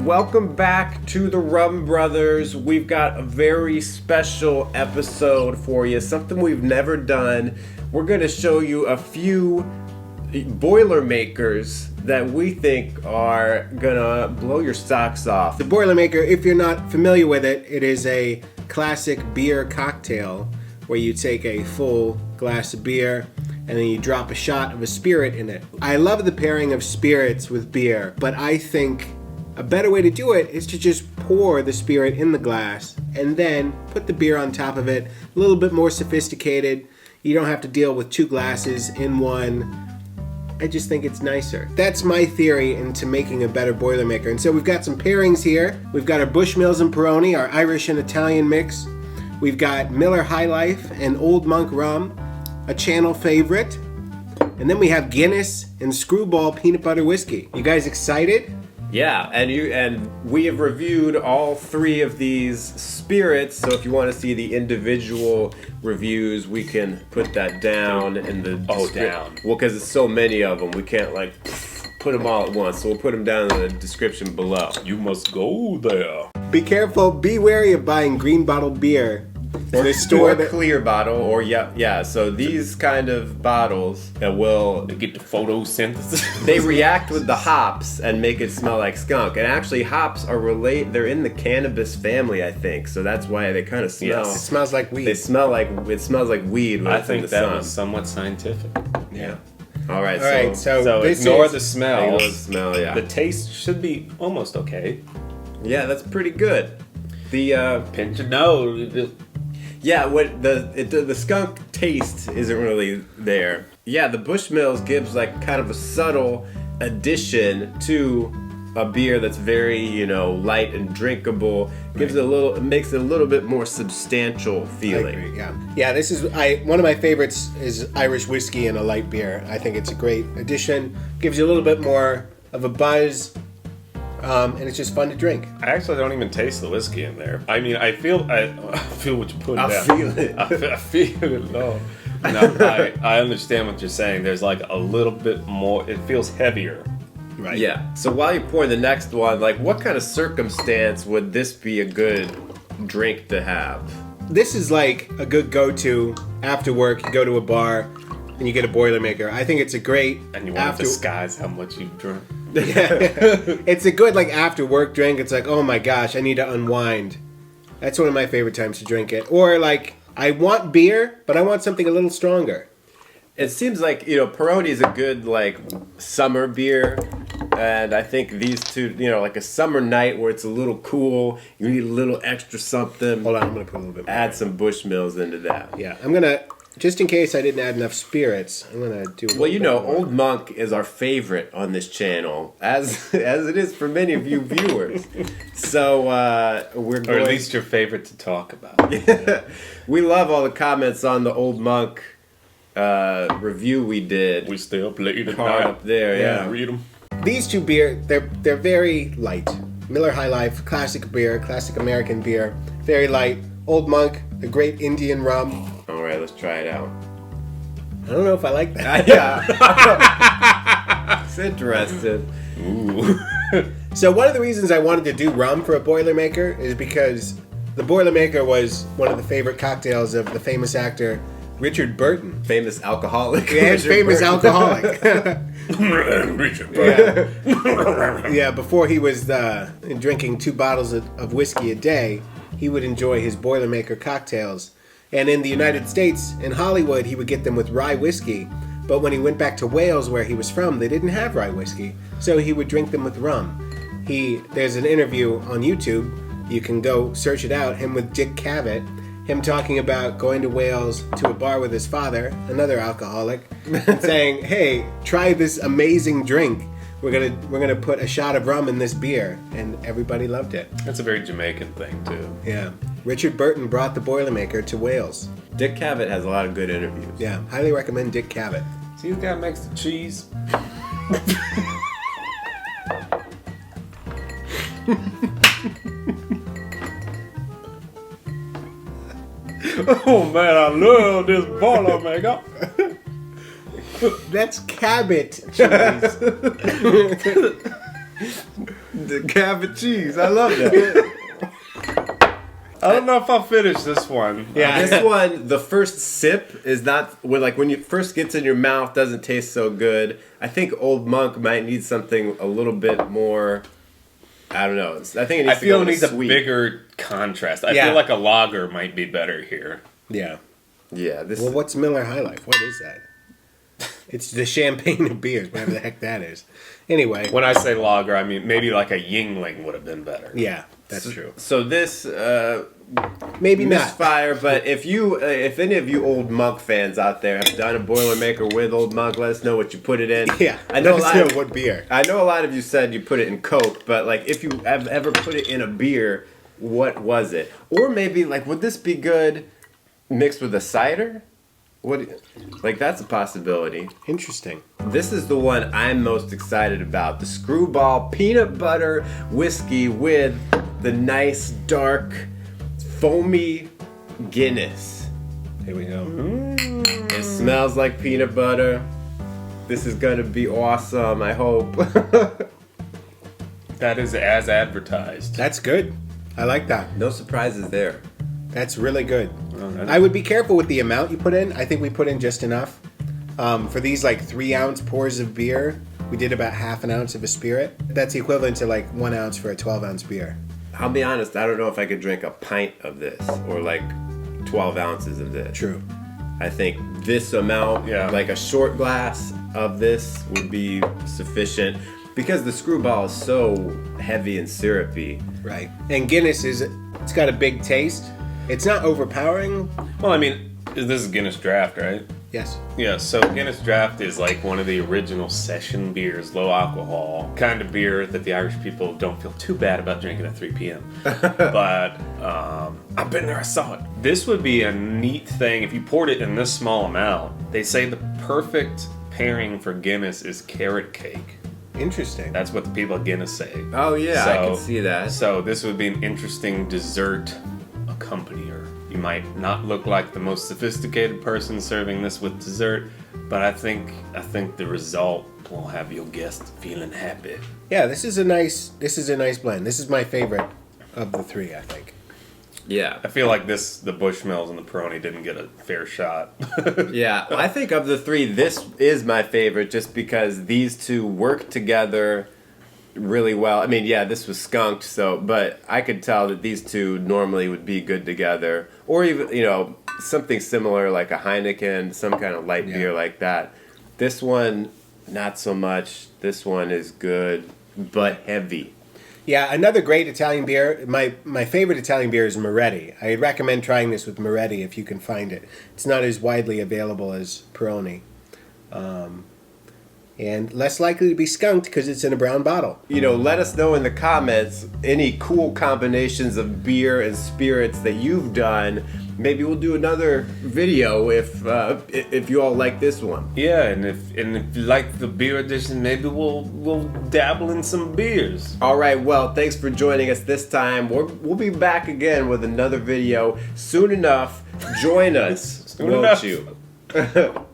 welcome back to the Rum Brothers. We've got a very special episode for you, something we've never done. We're going to show you a few Boilermakers that we think are going to blow your socks off. The Boilermaker, if you're not familiar with it, it is a classic beer cocktail where you take a full glass of beer and then you drop a shot of a spirit in it. I love the pairing of spirits with beer, but I think a better way to do it is to just pour the spirit in the glass and then put the beer on top of it. A little bit more sophisticated. You don't have to deal with two glasses in one. I just think it's nicer. That's my theory into making a better Boilermaker. And so we've got some pairings here. We've got our Bushmills and Peroni, our Irish and Italian mix. We've got Miller High Life and Old Monk Rum, a channel favorite. And then we have Guinness and Skrewball peanut butter whiskey. You guys excited? Yeah, and we have reviewed all three of these spirits, so if you want to see the individual reviews, we can put that down in the down. Well, because there's so many of them, we can't put them all at once, so we'll put them down in the description below. You must go there. Be careful, be wary of buying green bottled beer. Or store a clear bottle, or yeah. So these kind of bottles will get the photosynthesis. They react with the hops and make it smell like skunk. And actually, hops are they're in the cannabis family, I think. So that's why they kind of smell. Yes, it smells like weed. It smells like weed. When I it's in think the that sun. was somewhat scientific. Yeah. All right. So ignore the smell. Ignore the smell. Yeah. The taste should be almost okay. Yeah, that's pretty good. The pinch of nose. Yeah, what the skunk taste isn't really there. Yeah, the Bushmills gives like kind of a subtle addition to a beer that's very, light and drinkable. Gives it makes it a little bit more substantial feeling. I agree, yeah. This is one of my favorites is Irish whiskey in a light beer. I think it's a great addition. Gives you a little bit more of a buzz. And it's just fun to drink. I actually don't even taste the whiskey in there. I mean, I feel what you're putting down. I feel it. I feel it. No, I understand what you're saying. There's like a little bit more. It feels heavier. Right. Yeah. So while you pour the next one, what kind of circumstance would this be a good drink to have? This is like a good go-to after work. You go to a bar and you get a Boilermaker. I think it's a great. And you want to disguise how much you drink. It's a good after work drink. It's like, oh my gosh, I need to unwind. That's one of my favorite times to drink it. Or I want beer, but I want something a little stronger. It seems like, Peroni is a good summer beer. And I think these two, like a summer night where it's a little cool, you need a little extra something. Hold on, I'm going to put a little bit more. Add some Bushmills into that. Yeah, I'm going to, just in case I didn't add enough spirits, I'm going to do Old Monk is our favorite on this channel, as it is for many of you viewers. So we're going... Or at least your favorite to talk about. We love all the comments on the Old Monk review we did. We stay up late at night. Up there, yeah. Read them. These two beer, they're very light. Miller High Life, classic beer, classic American beer, very light. Old Monk, a great Indian rum. All right, let's try it out. I don't know if I like that. Yeah. It's interesting. Ooh. So one of the reasons I wanted to do rum for a Boilermaker is because the Boilermaker was one of the favorite cocktails of the famous actor Richard Burton. Famous alcoholic. Yeah, famous alcoholic. Richard Burton. Yeah, before he was drinking 2 bottles of whiskey a day, he would enjoy his Boilermaker cocktails. And in the United States, in Hollywood, he would get them with rye whiskey. But when he went back to Wales, where he was from, they didn't have rye whiskey. So he would drink them with rum. There's an interview on YouTube. You can go search it out. Him with Dick Cavett. Him talking about going to Wales to a bar with his father, another alcoholic, and saying, hey, try this amazing drink. We're gonna put a shot of rum in this beer. And everybody loved it. That's a very Jamaican thing, too. Yeah. Richard Burton brought the Boilermaker to Wales. Dick Cavett has a lot of good interviews. Yeah, highly recommend Dick Cavett. See the guy makes the cheese? Oh man, I love this Boilermaker. That's Cabot cheese. The Cabot cheese. I love that. I don't know if I'll finish this one. Yeah. This one, the first sip is not when you first gets in your mouth, doesn't taste so good. I think Old Monk might need something a little bit more. I don't know. I think it needs I feel it to go needs a sweet. bigger contrast. I Yeah. feel like a lager might be better here. Yeah. Yeah, this. Well, what's Miller High Life? What is that? It's the champagne of beers, whatever the heck that is. Anyway. When I say lager, I mean maybe like a Yingling would have been better. Yeah, that's true. So this Maybe not. misfire, but if any of you Old Monk fans out there have done a Boilermaker with Old Monk, let us know what you put it in. Yeah, I know a let us lot. know what beer. I know a lot of you said you put it in Coke, but like if you have ever put it in a beer, what was it? Or maybe like would this be good mixed with a cider? Like that's a possibility. Interesting. This is the one I'm most excited about. The Skrewball peanut butter whiskey with the nice dark foamy Guinness. Here we go. It smells like peanut butter. This is gonna be awesome, I hope. That is as advertised. That's good. I like that. No surprises there. That's really good. Okay. I would be careful with the amount you put in. I think we put in just enough. For these like 3-ounce pours of beer, we did about half an ounce of a spirit. That's the equivalent to like 1 ounce for a 12-ounce beer. I'll be honest, I don't know if I could drink a pint of this or like 12 ounces of this. True. I think this amount, Yeah. like a short glass of this would be sufficient because the Skrewball is so heavy and syrupy. Right. And Guinness it's got a big taste. It's not overpowering. Well, I mean, this is Guinness Draught, right? Yes. Yeah, so Guinness Draught is like one of the original session beers, low alcohol kind of beer that the Irish people don't feel too bad about drinking at 3 p.m. But I've been there, I saw it. This would be a neat thing if you poured it in this small amount. They say the perfect pairing for Guinness is carrot cake. Interesting. That's what the people at Guinness say. Oh yeah, I So- can see that. So this would be an interesting dessert accompanier. You might not look like the most sophisticated person serving this with dessert, but I think the result will have your guest feeling happy. Yeah, this is a nice blend. This is my favorite of the three, I think. Yeah. I feel like the Bushmills and the Peroni didn't get a fair shot. Yeah, I think of the three, this is my favorite just because these two work together really well. I mean, yeah, this was skunked, but I could tell that these two normally would be good together. Or even, something similar like a Heineken, some kind of light beer like that. This one, not so much. This one is good, but heavy. Yeah, another great Italian beer. My favorite Italian beer is Moretti. I recommend trying this with Moretti if you can find it. It's not as widely available as Peroni. And less likely to be skunked because it's in a brown bottle. Let us know in the comments any cool combinations of beer and spirits that you've done. Maybe we'll do another video if you all like this one. Yeah, and if you like the beer edition, maybe we'll dabble in some beers. All right, well, thanks for joining us this time. We'll be back again with another video soon enough. Join us, Soon won't enough. you?